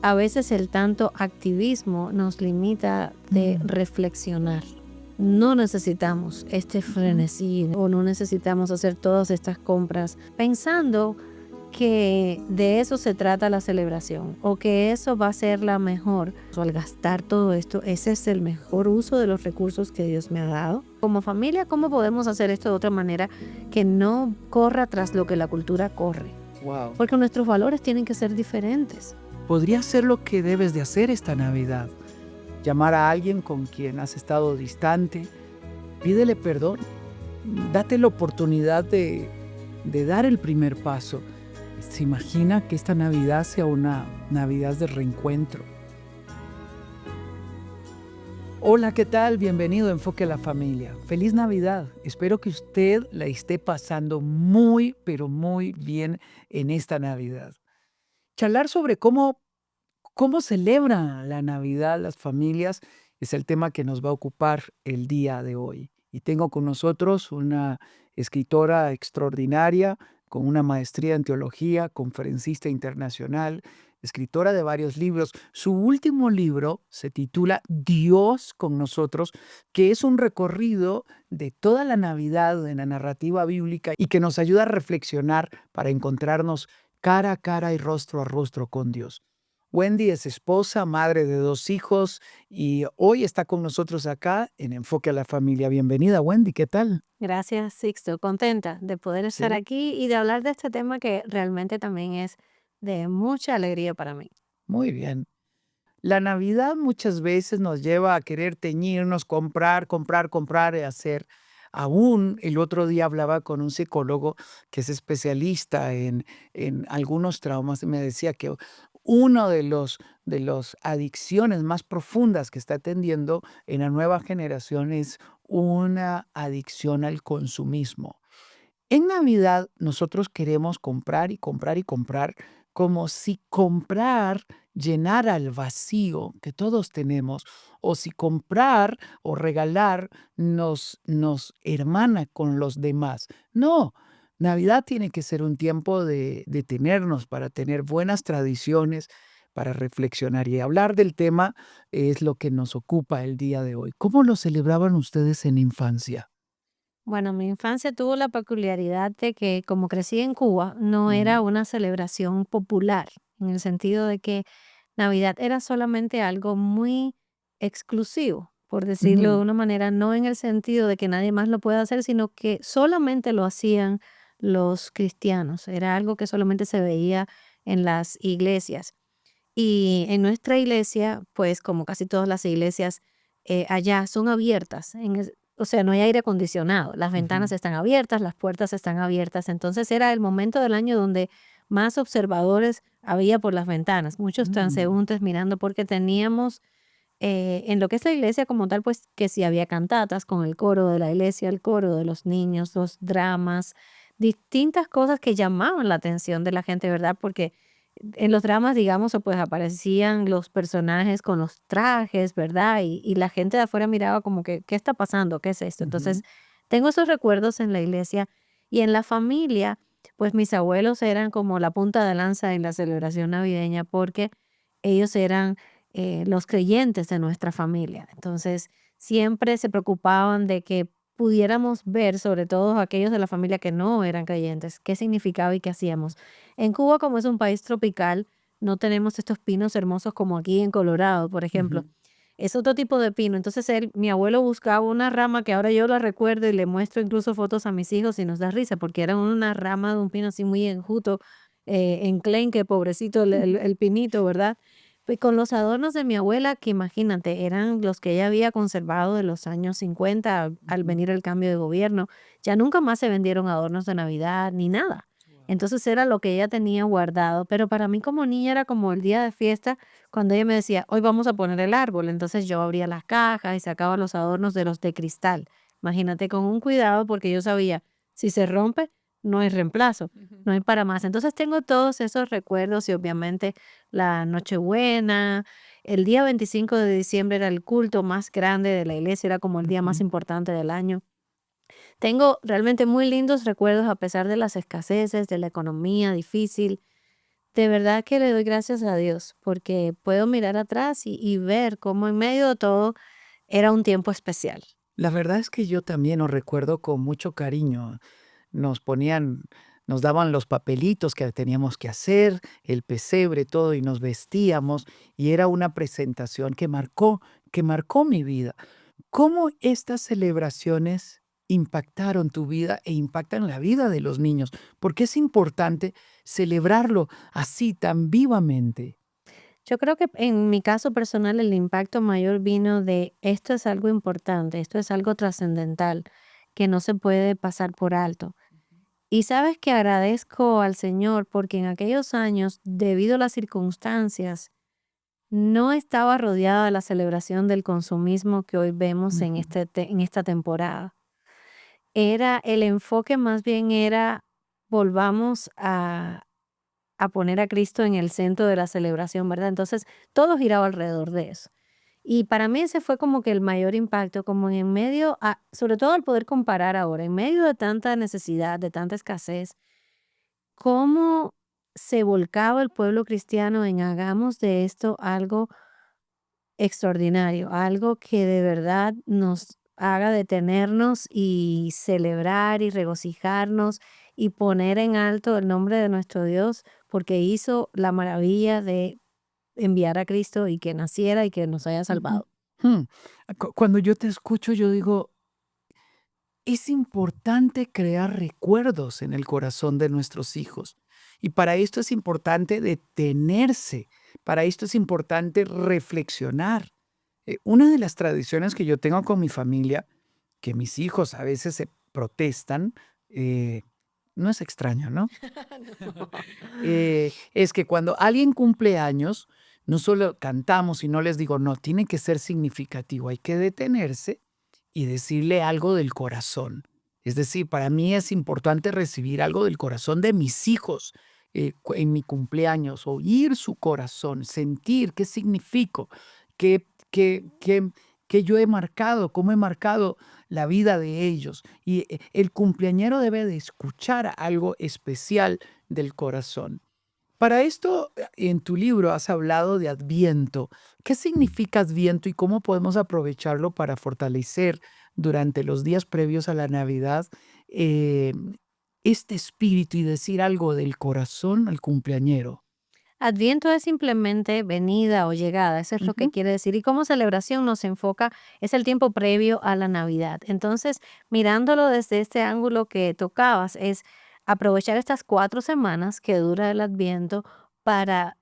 a veces el tanto activismo nos limita de reflexionar. No necesitamos este frenesí o no necesitamos hacer todas estas compras pensando que de eso se trata la celebración o que eso va a ser la mejor. Al gastar todo esto, ese es el mejor uso de los recursos que Dios me ha dado. Como familia, ¿cómo podemos hacer esto de otra manera que no corra tras lo que la cultura corre? Wow. Porque nuestros valores tienen que ser diferentes. Podría ser lo que debes de hacer esta Navidad. Llamar a alguien con quien has estado distante. Pídele perdón. Date la oportunidad de dar el primer paso. Se imagina que esta Navidad sea una Navidad de reencuentro. Hola, ¿qué tal? Bienvenido a Enfoque a la Familia. Feliz Navidad. Espero que usted la esté pasando muy, pero muy bien en esta Navidad. Charlar sobre cómo celebran la Navidad las familias es el tema que nos va a ocupar el día de hoy. Y tengo con nosotros una escritora extraordinaria, con una maestría en teología, conferencista internacional, escritora de varios libros. Su último libro se titula Dios con nosotros, que es un recorrido de toda la Navidad en la narrativa bíblica y que nos ayuda a reflexionar para encontrarnos cara a cara y rostro a rostro con Dios. Wendy es esposa, madre de 2 hijos y hoy está con nosotros acá en Enfoque a la Familia. Bienvenida, Wendy, ¿qué tal? Gracias, Sixto. Contenta de poder estar Sí. aquí y de hablar de este tema que realmente también es de mucha alegría para mí. Muy bien. La Navidad muchas veces nos lleva a querer teñirnos, comprar, comprar, comprar y hacer. Aún el otro día hablaba con un psicólogo que es especialista en algunos traumas y me decía que uno de los adicciones más profundas que está atendiendo en la nueva generación es una adicción al consumismo. En Navidad nosotros queremos comprar y comprar y comprar como si comprar llenara el vacío que todos tenemos o si comprar o regalar nos hermana con los demás. No, Navidad tiene que ser un tiempo de detenernos para tener buenas tradiciones, para reflexionar y hablar del tema es lo que nos ocupa el día de hoy. ¿Cómo lo celebraban ustedes en infancia? Bueno, mi infancia tuvo la peculiaridad de que como crecí en Cuba, no Ujú, era una celebración popular, en el sentido de que Navidad era solamente algo muy exclusivo, por decirlo de ujú. una manera, no en el sentido de que nadie más lo pueda hacer, sino que solamente lo hacían los cristianos. Era algo que solamente se veía en las iglesias. Y en nuestra iglesia, pues como casi todas las iglesias allá son abiertas, o sea, no hay aire acondicionado, las ventanas Ujú, están abiertas, las puertas están abiertas, entonces era el momento del año donde más observadores había por las ventanas, muchos mm, transeúntes mirando porque teníamos en lo que es la iglesia como tal, pues que si había cantatas con el coro de la iglesia, el coro de los niños, los dramas, distintas cosas que llamaban la atención de la gente, ¿verdad? Porque en los dramas, digamos, pues aparecían los personajes con los trajes, ¿verdad? Y la gente de afuera miraba como que, ¿qué está pasando? ¿Qué es esto? Entonces, ujú, tengo esos recuerdos en la iglesia y en la familia, pues mis abuelos eran como la punta de lanza en la celebración navideña porque ellos eran los creyentes de nuestra familia. Entonces, siempre se preocupaban de que pudiéramos ver, sobre todo aquellos de la familia que no eran creyentes, qué significaba y qué hacíamos. En Cuba, como es un país tropical, no tenemos estos pinos hermosos como aquí en Colorado, por ejemplo. ujú. Es otro tipo de pino. Entonces, mi abuelo buscaba una rama que ahora yo la recuerdo y le muestro incluso fotos a mis hijos y nos da risa, porque era una rama de un pino así muy enjuto, enclenque, pobrecito el pinito, ¿verdad? Pues con los adornos de mi abuela, que imagínate, eran los que ella había conservado de los años 50 al Ujú. venir el cambio de gobierno. Ya nunca más se vendieron adornos de Navidad ni nada. Guau. Entonces era lo que ella tenía guardado. Pero para mí como niña era como el día de fiesta cuando ella me decía, hoy vamos a poner el árbol. Entonces yo abría las cajas y sacaba los adornos de los de cristal. Imagínate con un cuidado porque yo sabía, si se rompe, no hay reemplazo, Ujú. no hay para más. Entonces tengo todos esos recuerdos y obviamente la Nochebuena, el día 25 de diciembre era el culto más grande de la iglesia, era como el día más Ujú. importante del año. Tengo realmente muy lindos recuerdos a pesar de las escaseces, de la economía difícil. de verdad que le doy gracias a Dios porque puedo mirar atrás y ver cómo en medio de todo era un tiempo especial. La verdad es que yo también lo recuerdo con mucho cariño. Nos ponían, nos daban los papelitos que teníamos que hacer, el pesebre, todo, y nos vestíamos, y era una presentación que marcó mi vida. ¿Cómo estas celebraciones impactaron tu vida e impactan la vida de los niños? Porque es importante celebrarlo así tan vivamente. Yo creo que en mi caso personal el impacto mayor vino de esto es algo importante, esto es algo trascendental que no se puede pasar por alto. Y sabes que agradezco al Señor porque en aquellos años, debido a las circunstancias, no estaba rodeada de la celebración del consumismo que hoy vemos en, Ujú. en esta temporada. Era el enfoque más bien era volvamos a poner a Cristo en el centro de la celebración, ¿verdad? Entonces, todo giraba alrededor de eso. Y para mí ese fue como que el mayor impacto, como en medio, sobre todo al poder comparar ahora, en medio de tanta necesidad, de tanta escasez, cómo se volcaba el pueblo cristiano en hagamos de esto algo extraordinario, algo que de verdad nos haga detenernos y celebrar y regocijarnos y poner en alto el nombre de nuestro Dios, porque hizo la maravilla de enviar a Cristo y que naciera y que nos haya Ujú. salvado. Mm. Cuando yo te escucho, yo digo, es importante crear recuerdos en el corazón de nuestros hijos. Y para esto es importante detenerse, para esto es importante reflexionar. Una de las tradiciones que yo tengo con mi familia, que mis hijos a veces se protestan, eh, no es extraño, ¿no? Es que cuando alguien cumple años, no solo cantamos y no les digo, no, tiene que ser significativo, hay que detenerse y decirle algo del corazón. Es decir, para mí es importante recibir algo del corazón de mis hijos en mi cumpleaños, oír su corazón, sentir qué significo, qué, qué yo he marcado, cómo he marcado la vida de ellos. Y el cumpleañero debe de escuchar algo especial del corazón. Para esto, en tu libro has hablado de Adviento. ¿Qué significa Adviento y cómo podemos aprovecharlo para fortalecer durante los días previos a la Navidad eh, este espíritu y decir algo del corazón al cumpleañero? Adviento es simplemente venida o llegada, eso es lo que Ujú. quiere decir. Y como celebración nos enfoca, es el tiempo previo a la Navidad. Entonces, mirándolo desde este ángulo que tocabas, es aprovechar estas 4 semanas que dura el Adviento para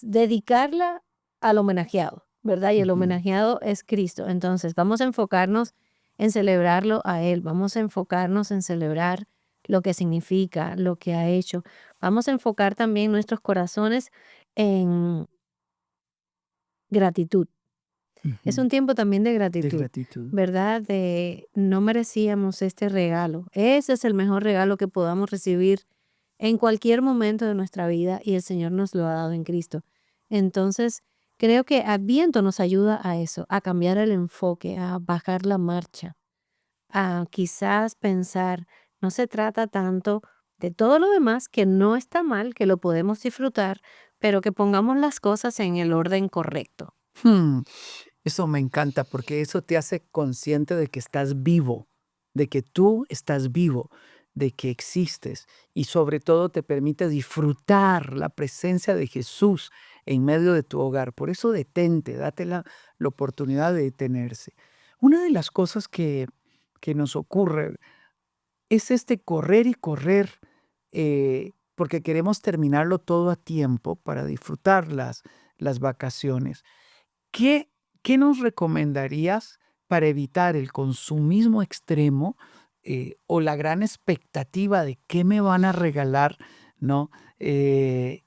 dedicarla al homenajeado, ¿verdad? Y el Ujú. homenajeado es Cristo. Entonces, vamos a enfocarnos en celebrarlo a Él, vamos a enfocarnos en celebrar lo que significa, lo que ha hecho. Vamos a enfocar también nuestros corazones en gratitud. Es Ujú. un tiempo también de De gratitud, gratitud. ¿verdad? De no merecíamos este regalo. Ese es el mejor regalo que podamos recibir en cualquier momento de nuestra vida y el Señor nos lo ha dado en Cristo. Entonces, creo que Adviento nos ayuda a eso, a cambiar el enfoque, a bajar la marcha, a quizás pensar, no se trata tanto de todo lo demás, que no está mal, que lo podemos disfrutar, pero que pongamos las cosas en el orden correcto. Hmm. Eso me encanta porque eso te hace consciente de que estás vivo, de que tú estás vivo, de que existes y sobre todo te permite disfrutar la presencia de Jesús en medio de tu hogar. Por eso detente, date la oportunidad de detenerse. Una de las cosas que nos ocurre es este correr y correr porque queremos terminarlo todo a tiempo para disfrutar las vacaciones. ¿Qué qué nos recomendarías para evitar el consumismo extremo, o la gran expectativa de qué me van a regalar, no? Y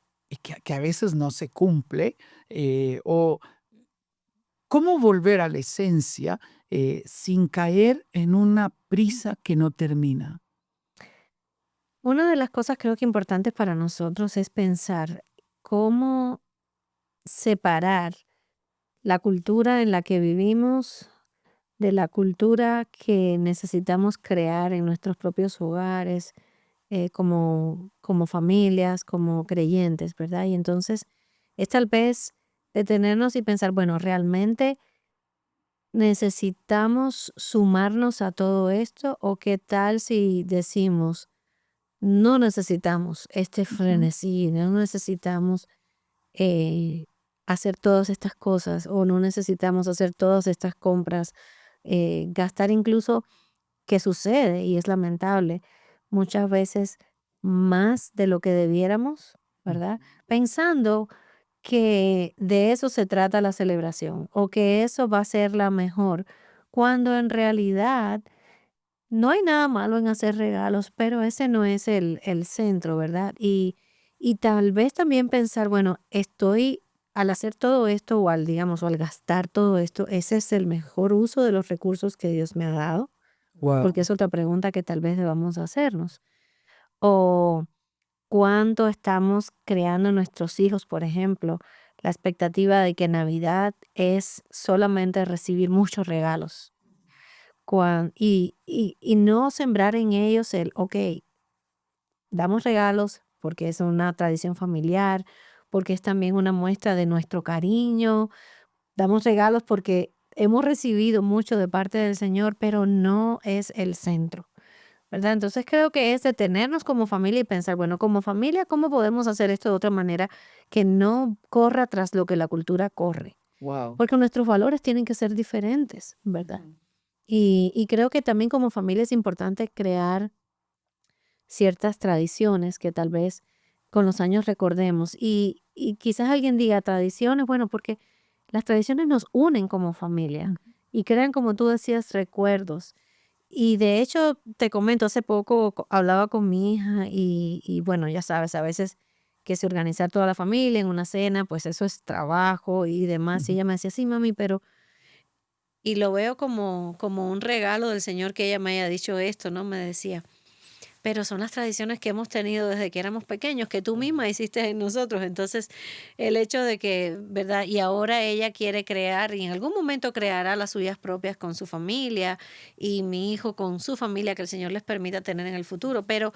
que a veces no se cumple, o cómo volver a la esencia, sin caer en una prisa que no termina. Una de las cosas creo que importantes para nosotros es pensar cómo separar la cultura en la que vivimos de la cultura que necesitamos crear en nuestros propios hogares, como familias, como creyentes, ¿verdad? Y entonces es tal vez detenernos y pensar, bueno, ¿realmente necesitamos sumarnos a todo esto? ¿O qué tal si decimos, no necesitamos este Ujú. frenesí, no necesitamos eh, hacer todas estas cosas o no necesitamos hacer todas estas compras, gastar incluso, que sucede y es lamentable, muchas veces más de lo que debiéramos, Mm. ¿verdad? Pensando que de eso se trata la celebración o que eso va a ser la mejor, cuando en realidad no hay nada malo en hacer regalos, pero ese no es el centro, ¿verdad? Y tal vez también pensar, bueno, estoy al hacer todo esto o al, digamos, o al gastar todo esto, ese es el mejor uso de los recursos que Dios me ha dado, porque Wow. es otra pregunta que tal vez debamos hacernos. O cuánto estamos creando en nuestros hijos, por ejemplo, la expectativa de que Navidad es solamente recibir muchos regalos. Y no sembrar en ellos el, ok, damos regalos porque es una tradición familiar, porque es también una muestra de nuestro cariño, damos regalos porque hemos recibido mucho de parte del Señor, pero no es el centro, ¿verdad? Entonces creo que es detenernos como familia y pensar, bueno, como familia, ¿cómo podemos hacer esto de otra manera que no corra tras lo que la cultura corre? Wow. Porque nuestros valores tienen que ser diferentes, ¿verdad? Y creo que también como familia es importante crear ciertas tradiciones que tal vez con los años recordemos. Y quizás alguien diga tradiciones, bueno, porque las tradiciones nos unen como familia y crean, como tú decías, recuerdos. Y de hecho, te comento, hace poco hablaba con mi hija y bueno, ya sabes, a veces que se organizar toda la familia en una cena, pues eso es trabajo y demás. Y Ujú. ella me decía, sí, mami, pero y lo veo como un regalo del Señor que ella me haya dicho esto, ¿no? Me decía, pero son las tradiciones que hemos tenido desde que éramos pequeños, que tú misma hiciste en nosotros. Entonces, el hecho de que, ¿verdad? Y ahora ella quiere crear, y en algún momento creará las suyas propias con su familia, y mi hijo con su familia, que el Señor les permita tener en el futuro. Pero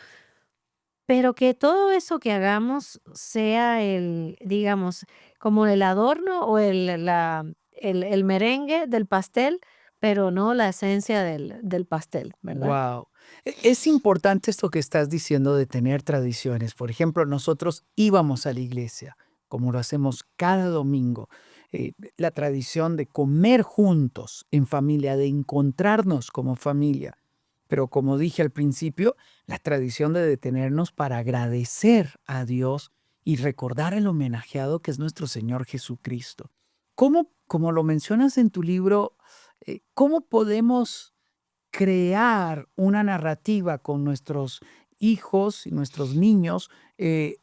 que todo eso que hagamos sea el, digamos, como el adorno o el merengue del pastel, pero no la esencia del pastel, ¿verdad? Wow. Es importante esto que estás diciendo de tener tradiciones. Por ejemplo, nosotros íbamos a la iglesia, como lo hacemos cada domingo. La tradición de comer juntos en familia, de encontrarnos como familia. Pero como dije al principio, la tradición de detenernos para agradecer a Dios y recordar el homenajeado que es nuestro Señor Jesucristo. ¿Cómo, como lo mencionas en tu libro, cómo podemos crear una narrativa con nuestros hijos y nuestros niños,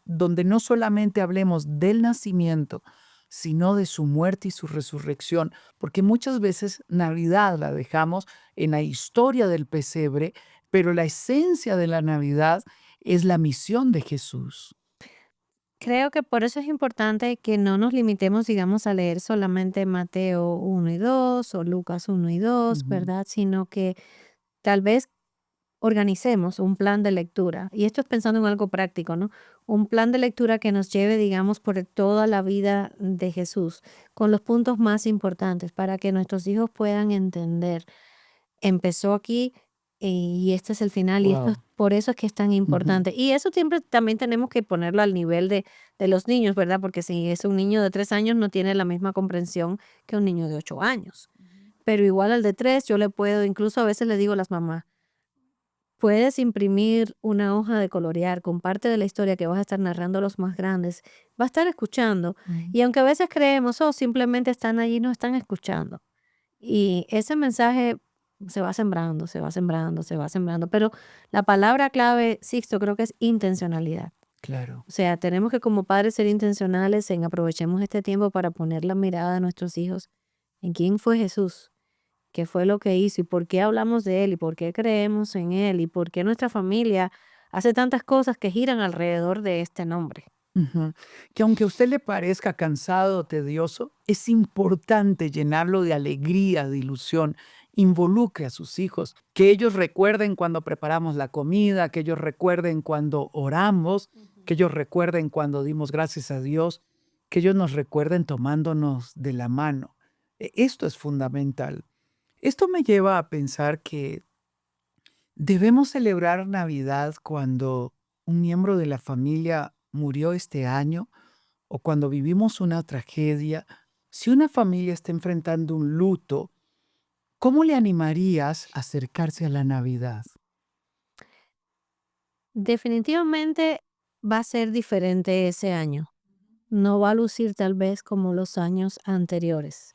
donde no solamente hablemos del nacimiento, sino de su muerte y su resurrección? Porque muchas veces Navidad la dejamos en la historia del pesebre, pero la esencia de la Navidad es la misión de Jesús. Creo que por eso es importante que no nos limitemos, digamos, a leer solamente Mateo 1 y 2 o Lucas 1 y 2, Ujú. ¿verdad? Sino que tal vez organicemos un plan de lectura. Y esto es pensando en algo práctico, ¿no? Un plan de lectura que nos lleve, digamos, por toda la vida de Jesús, con los puntos más importantes, para que nuestros hijos puedan entender. Empezó aquí y este es el final y esto es Wow. por eso es que es tan Ujú. importante. Y eso siempre también tenemos que ponerlo al nivel de los niños, ¿verdad? Porque si es un niño de 3 años no tiene la misma comprensión que un niño de 8 años. Pero igual al de 3 yo le puedo, incluso a veces le digo a las mamás, puedes imprimir una hoja de colorear con parte de la historia que vas a estar narrando a los más grandes. Va a estar escuchando. Ujú. Y aunque a veces creemos, oh, simplemente están allí, no están escuchando. Y ese mensaje se va sembrando, se va sembrando, se va sembrando. Pero la palabra clave, Sixto, creo que es intencionalidad. Claro. O sea, tenemos que como padres ser intencionales en aprovechemos este tiempo para poner la mirada de nuestros hijos en quién fue Jesús, qué fue lo que hizo y por qué hablamos de él y por qué creemos en él y por qué nuestra familia hace tantas cosas que giran alrededor de este nombre. Ujú. Que aunque a usted le parezca cansado o tedioso, es importante llenarlo de alegría, de ilusión. Involucre a sus hijos, que ellos recuerden cuando preparamos la comida, que ellos recuerden cuando oramos, que ellos recuerden cuando dimos gracias a Dios, que ellos nos recuerden tomándonos de la mano. Esto es fundamental. Esto me lleva a pensar que debemos celebrar Navidad cuando un miembro de la familia murió este año o cuando vivimos una tragedia. Si una familia está enfrentando un luto, ¿cómo le animarías a acercarse a la Navidad? Definitivamente va a ser diferente ese año. No va a lucir tal vez como los años anteriores.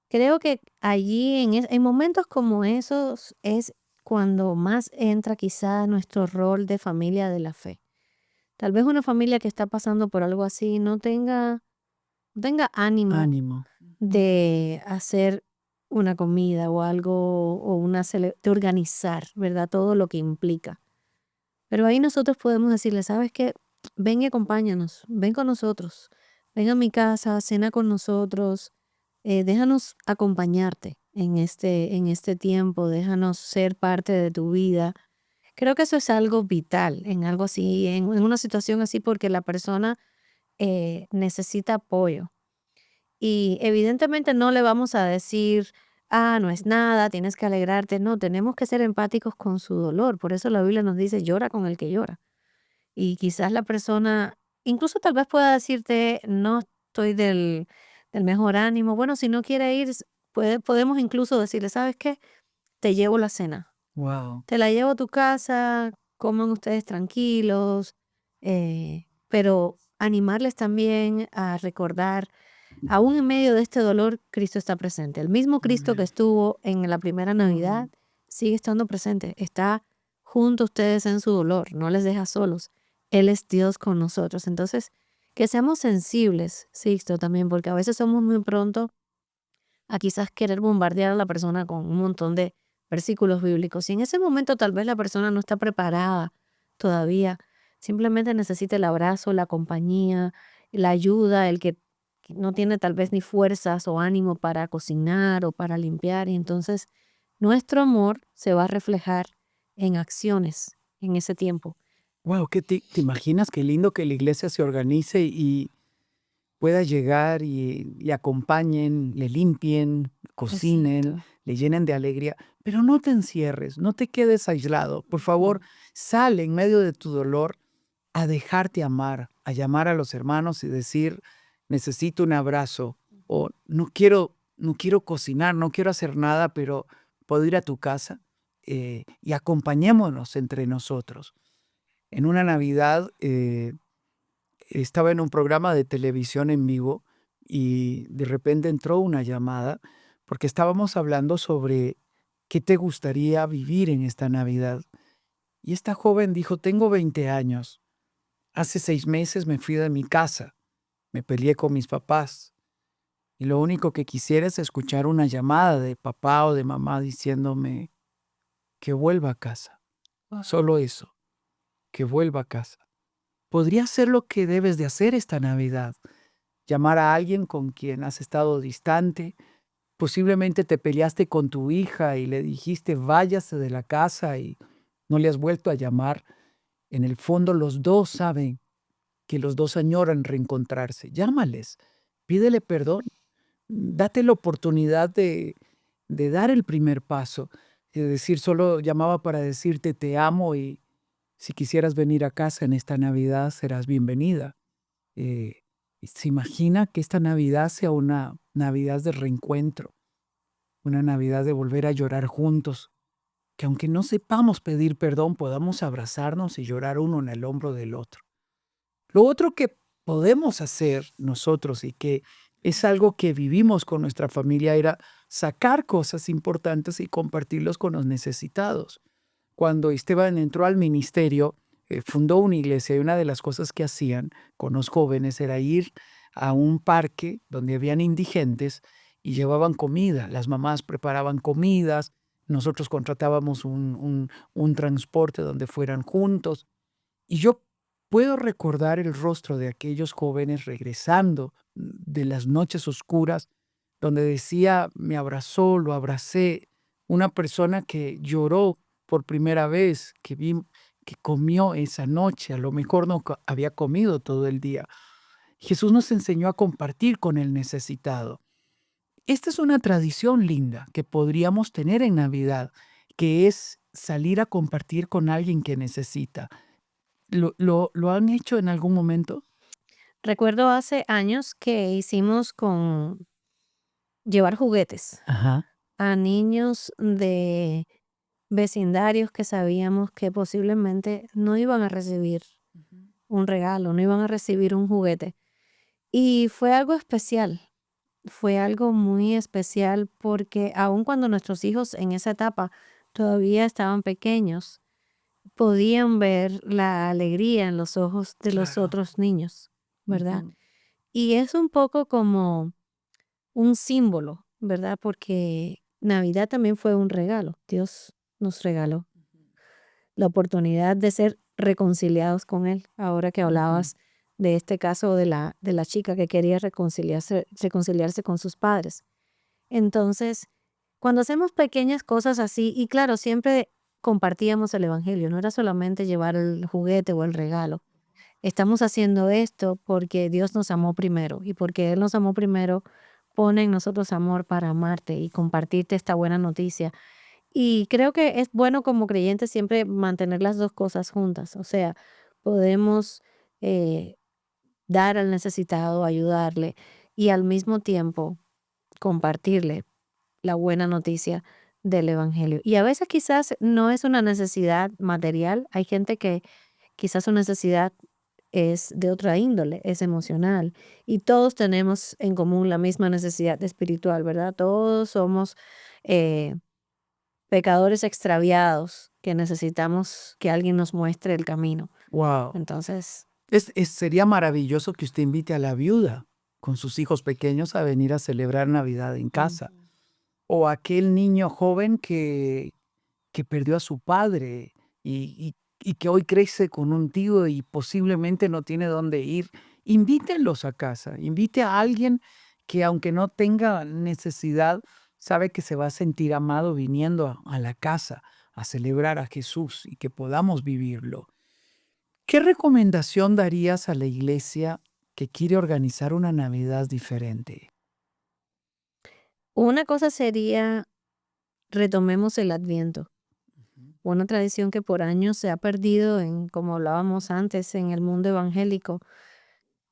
Creo que allí en momentos como esos es cuando más entra quizá nuestro rol de familia de la fe. Tal vez una familia que está pasando por algo así no tenga ánimo Ánimo. de hacer una comida o algo o de organizar, ¿verdad? Todo lo que implica. Pero ahí nosotros podemos decirle, ¿sabes qué? Ven y acompáñanos, ven con nosotros, ven a mi casa, cena con nosotros, déjanos acompañarte en este tiempo, déjanos ser parte de tu vida. Creo que eso es algo vital en algo así, en una situación así, porque la persona necesita apoyo. Y evidentemente no le vamos a decir, no es nada, tienes que alegrarte. No, tenemos que ser empáticos con su dolor. Por eso la Biblia nos dice, llora con el que llora. Y quizás la persona, incluso tal vez pueda decirte, no estoy del mejor ánimo. Bueno, si no quiere ir, podemos incluso decirle, ¿sabes qué? Te llevo la cena. Wow. Te la llevo a tu casa, comen ustedes tranquilos, pero animarles también a recordar, aún en medio de este dolor, Cristo está presente. El mismo Cristo que Amén. estuvo en la primera Navidad sigue estando presente, está junto a ustedes en su dolor, no les deja solos. Él es Dios con nosotros. Entonces, que seamos sensibles, Sixto, también, porque a veces somos muy pronto a quizás querer bombardear a la persona con un montón de versículos bíblicos. Y en ese momento tal vez la persona no está preparada todavía, simplemente necesita el abrazo, la compañía, la ayuda, el que no tiene tal vez ni fuerzas o ánimo para cocinar o para limpiar. Y entonces nuestro amor se va a reflejar en acciones en ese tiempo. Wow, ¿qué te imaginas qué lindo que la iglesia se organice y pueda llegar y le acompañen, le limpien, cocinen, Exacto. le llenen de alegría, pero no te encierres, no te quedes aislado. Por favor, sal en medio de tu dolor a dejarte amar, a llamar a los hermanos y decir, necesito un abrazo o no quiero cocinar, no quiero hacer nada, pero puedo ir a tu casa y acompañémonos entre nosotros. En una Navidad estaba en un programa de televisión en vivo y de repente entró una llamada porque estábamos hablando sobre qué te gustaría vivir en esta Navidad. Y esta joven dijo, tengo 20 años. Hace 6 meses me fui de mi casa, me peleé con mis papás y lo único que quisiera es escuchar una llamada de papá o de mamá diciéndome que vuelva a casa. Solo eso, que vuelva a casa. Podría ser lo que debes de hacer esta Navidad. Llamar a alguien con quien has estado distante. Posiblemente te peleaste con tu hija y le dijiste váyase de la casa y no le has vuelto a llamar. En el fondo los dos saben que los dos añoran reencontrarse. Llámales, pídele perdón, date la oportunidad de dar el primer paso. Es decir, solo llamaba para decirte te amo y si quisieras venir a casa en esta Navidad serás bienvenida. Eh, Se imagina que esta Navidad sea una Navidad de reencuentro, una Navidad de volver a llorar juntos, que aunque no sepamos pedir perdón, podamos abrazarnos y llorar uno en el hombro del otro. Lo otro que podemos hacer nosotros y que es algo que vivimos con nuestra familia era sacar cosas importantes y compartirlos con los necesitados. Cuando Esteban entró al ministerio, fundó una iglesia y una de las cosas que hacían con los jóvenes era ir a un parque donde habían indigentes y llevaban comida. Las mamás preparaban comidas, nosotros contratábamos un transporte donde fueran juntos. Y yo puedo recordar el rostro de aquellos jóvenes regresando de las noches oscuras, donde decía, me abrazó, lo abracé, una persona que lloró por primera vez, que comió esa noche, a lo mejor no había comido todo el día. Jesús nos enseñó a compartir con el necesitado. Esta es una tradición linda que podríamos tener en Navidad, que es salir a compartir con alguien que necesita. ¿Lo han hecho en algún momento? Recuerdo hace años que hicimos con llevar juguetes Ajá. a niños de vecindarios que sabíamos que posiblemente no iban a recibir un regalo, no iban a recibir un juguete. Y fue algo especial, fue algo muy especial porque aun cuando nuestros hijos en esa etapa todavía estaban pequeños, podían ver la alegría en los ojos de los Claro. otros niños, ¿verdad? Ujú. Y es un poco como un símbolo, ¿verdad? Porque Navidad también fue un regalo. Dios nos regaló la oportunidad de ser reconciliados con Él. Ahora que Ujú. hablabas de este caso de la chica que quería reconciliarse con sus padres. Entonces, cuando hacemos pequeñas cosas así, y claro, siempre compartíamos el Evangelio, no era solamente llevar el juguete o el regalo. Estamos haciendo esto porque Dios nos amó primero y porque Él nos amó primero, pone en nosotros amor para amarte y compartirte esta buena noticia. Y creo que es bueno como creyentes siempre mantener las dos cosas juntas. O sea, podemos eh, dar al necesitado, ayudarle y al mismo tiempo compartirle la buena noticia del Evangelio. Y a veces quizás no es una necesidad material. Hay gente que quizás su necesidad es de otra índole, es emocional. Y todos tenemos en común la misma necesidad espiritual, ¿verdad? Todos somos eh, pecadores extraviados que necesitamos que alguien nos muestre el camino. Wow. Entonces, Sería maravilloso que usted invite a la viuda con sus hijos pequeños a venir a celebrar Navidad en casa. ujú. O aquel niño joven que perdió a su padre y que hoy crece con un tío y posiblemente no tiene dónde ir. Invítenlos a casa, invite a alguien que aunque no tenga necesidad, sabe que se va a sentir amado viniendo a la casa a celebrar a Jesús y que podamos vivirlo. ¿Qué recomendación darías a la iglesia que quiere organizar una Navidad diferente? Una cosa sería retomemos el Adviento, Ujú. una tradición que por años se ha perdido en, como hablábamos antes, en el mundo evangélico,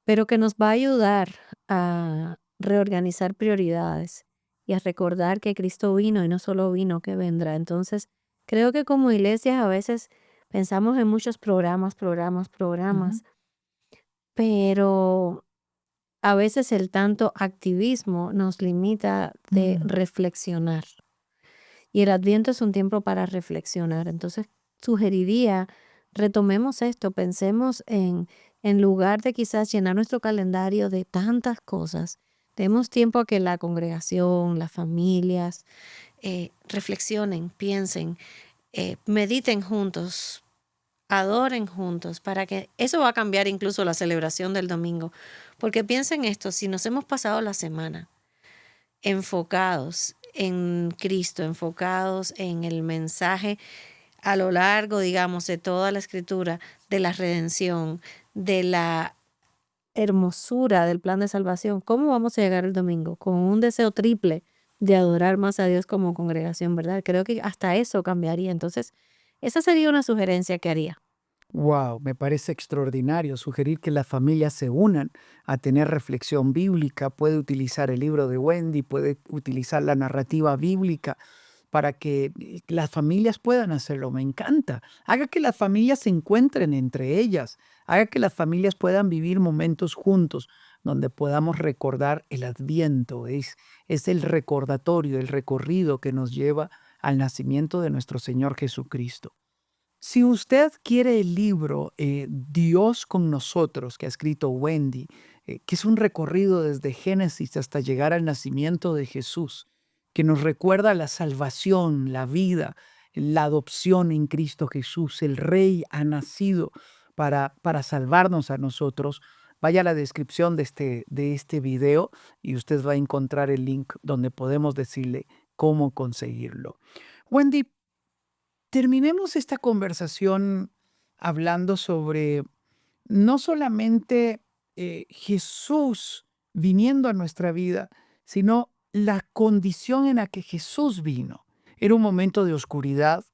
pero que nos va a ayudar a reorganizar prioridades y a recordar que Cristo vino y no solo vino, que vendrá. Entonces, creo que como iglesias a veces pensamos en muchos programas, programas, Ujú. programas, pero a veces el tanto activismo nos limita de Mm. reflexionar. Y el Adviento es un tiempo para reflexionar. Entonces, sugeriría, retomemos esto, pensemos en lugar de quizás llenar nuestro calendario de tantas cosas, demos tiempo a que la congregación, las familias, reflexionen, piensen, mediten juntos, adoren juntos, para que eso va a cambiar incluso la celebración del domingo. Porque piensen esto, si nos hemos pasado la semana enfocados en Cristo, enfocados en el mensaje a lo largo, digamos, de toda la escritura, de la redención, de la hermosura del plan de salvación, ¿cómo vamos a llegar el domingo? Con un deseo triple de adorar más a Dios como congregación, ¿verdad? Creo que hasta eso cambiaría. Entonces, esa sería una sugerencia que haría. Wow, me parece extraordinario sugerir que las familias se unan a tener reflexión bíblica. Puede utilizar el libro de Wendy, puede utilizar la narrativa bíblica para que las familias puedan hacerlo. Me encanta. Haga que las familias se encuentren entre ellas. Haga que las familias puedan vivir momentos juntos donde podamos recordar el adviento. Es el recordatorio, el recorrido que nos lleva al nacimiento de nuestro Señor Jesucristo. Si usted quiere el libro Dios con nosotros, que ha escrito Wendy, que es un recorrido desde Génesis hasta llegar al nacimiento de Jesús, que nos recuerda la salvación, la vida, la adopción en Cristo Jesús, el Rey ha nacido para salvarnos a nosotros, vaya a la descripción de este video y usted va a encontrar el link donde podemos decirle cómo conseguirlo. Wendy, terminemos esta conversación hablando sobre no solamente Jesús viniendo a nuestra vida, sino la condición en la que Jesús vino. Era un momento de oscuridad,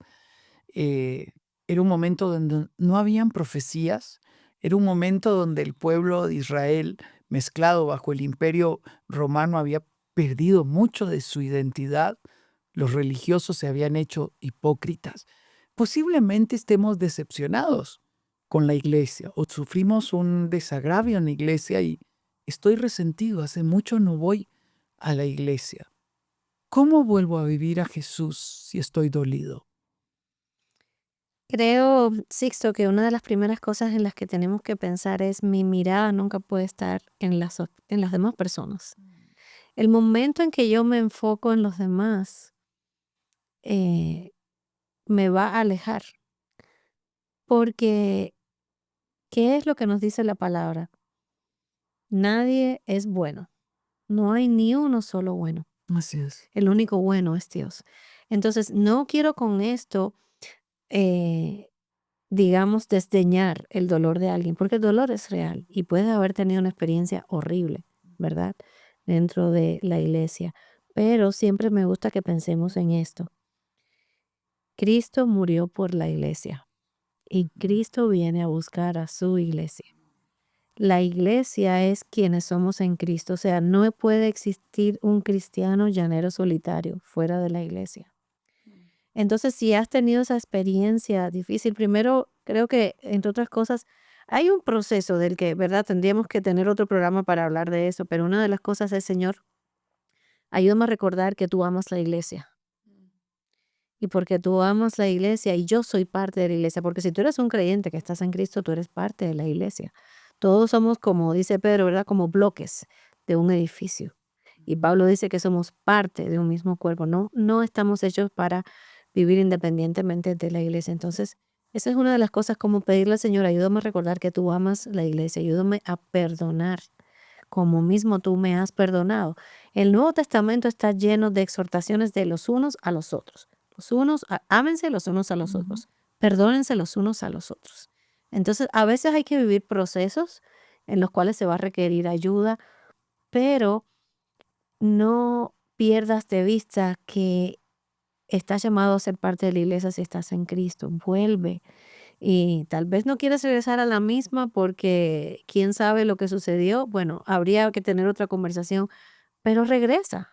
eh, era un momento donde no habían profecías, era un momento donde el pueblo de Israel, mezclado bajo el imperio romano, había perdido mucho de su identidad. Los religiosos se habían hecho hipócritas. Posiblemente estemos decepcionados con la iglesia o sufrimos un desagravio en la iglesia y estoy resentido, hace mucho no voy a la iglesia. ¿Cómo vuelvo a vivir a Jesús si estoy dolido? Creo, Sixto, que una de las primeras cosas en las que tenemos que pensar es mi mirada nunca puede estar en las demás personas. El momento en que yo me enfoco en los demás eh, me va a alejar, porque ¿qué es lo que nos dice la palabra? Nadie es bueno, no hay ni uno solo bueno, Así es. el único bueno es Dios. Entonces, no quiero con esto, eh, digamos, desdeñar el dolor de alguien, porque el dolor es real y puede haber tenido una experiencia horrible, ¿verdad? Dentro de la iglesia. Pero siempre me gusta que pensemos en esto. Cristo murió por la iglesia y Cristo viene a buscar a su iglesia. La iglesia es quienes somos en Cristo, o sea, no puede existir un cristiano llanero solitario fuera de la iglesia. Entonces, si has tenido esa experiencia difícil, primero creo que, entre otras cosas, hay un proceso del que, ¿verdad? Tendríamos que tener otro programa para hablar de eso, pero una de las cosas es, Señor, ayúdame a recordar que tú amas la iglesia. Y porque tú amas la iglesia y yo soy parte de la iglesia, porque si tú eres un creyente que estás en Cristo, tú eres parte de la iglesia. Todos somos, como dice Pedro, ¿verdad? Como bloques de un edificio. Y Pablo dice que somos parte de un mismo cuerpo. No estamos hechos para vivir independientemente de la iglesia. Entonces, esa es una de las cosas como pedirle al Señor, ayúdame a recordar que tú amas la iglesia, ayúdame a perdonar como mismo tú me has perdonado. El Nuevo Testamento está lleno de exhortaciones de los unos a los otros. Ámense los unos a los otros, perdónense los unos a los otros. Entonces, a veces hay que vivir procesos en los cuales se va a requerir ayuda, pero no pierdas de vista que estás llamado a ser parte de la iglesia si estás en Cristo. Vuelve. Y tal vez no quieres regresar a la misma porque quién sabe lo que sucedió. Bueno, habría que tener otra conversación, pero regresa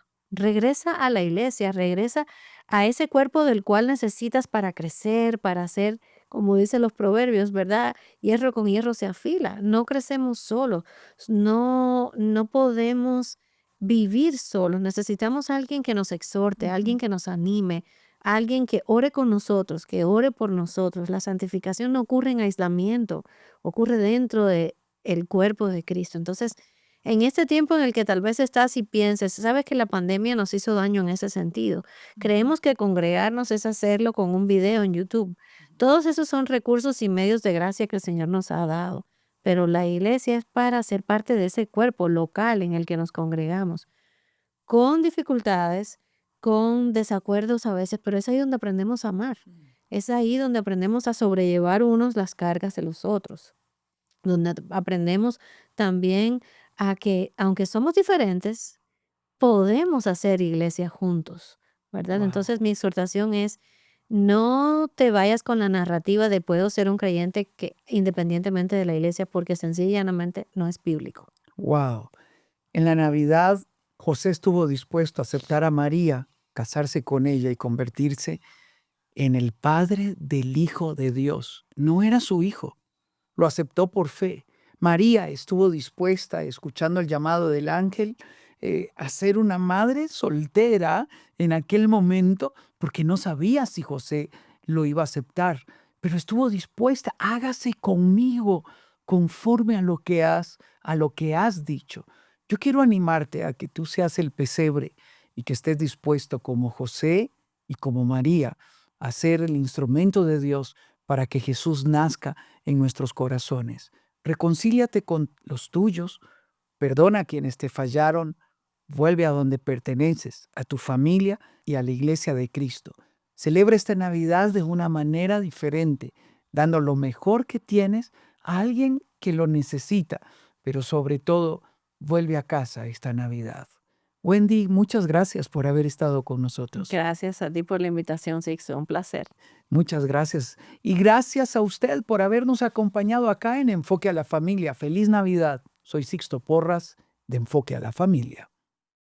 a la iglesia, regresa a ese cuerpo del cual necesitas para crecer, para hacer, como dicen los proverbios, ¿verdad? Hierro con hierro se afila. No crecemos solos, no podemos vivir solos. Necesitamos a alguien que nos exhorte, alguien que nos anime, alguien que ore con nosotros, que ore por nosotros. La santificación no ocurre en aislamiento, ocurre dentro de el cuerpo de Cristo. Entonces, en este tiempo en el que tal vez estás y pienses, sabes que la pandemia nos hizo daño en ese sentido. Creemos que congregarnos es hacerlo con un video en YouTube. Todos esos son recursos y medios de gracia que el Señor nos ha dado. Pero la iglesia es para ser parte de ese cuerpo local en el que nos congregamos. Con dificultades, con desacuerdos a veces, pero es ahí donde aprendemos a amar. Es ahí donde aprendemos a sobrellevar unos las cargas de los otros, donde aprendemos también a que, aunque somos diferentes, podemos hacer iglesia juntos, ¿verdad? Wow. Entonces mi exhortación es, no te vayas con la narrativa de puedo ser un creyente que independientemente de la iglesia, porque sencillamente no es bíblico. Wow. En la Navidad, José estuvo dispuesto a aceptar a María, casarse con ella y convertirse en el padre del Hijo de Dios. No era su hijo, lo aceptó por fe. María estuvo dispuesta, escuchando el llamado del ángel, a ser una madre soltera en aquel momento, porque no sabía si José lo iba a aceptar, pero estuvo dispuesta, hágase conmigo conforme a lo que has dicho. Yo quiero animarte a que tú seas el pesebre y que estés dispuesto como José y como María a ser el instrumento de Dios para que Jesús nazca en nuestros corazones. Reconcíliate con los tuyos, perdona a quienes te fallaron, vuelve a donde perteneces, a tu familia y a la iglesia de Cristo. Celebra esta Navidad de una manera diferente, dando lo mejor que tienes a alguien que lo necesita, pero sobre todo, vuelve a casa esta Navidad. Wendy, muchas gracias por haber estado con nosotros. Gracias a ti por la invitación, Sixto. Un placer. Muchas gracias. Y gracias a usted por habernos acompañado acá en Enfoque a la Familia. Feliz Navidad. Soy Sixto Porras de Enfoque a la Familia.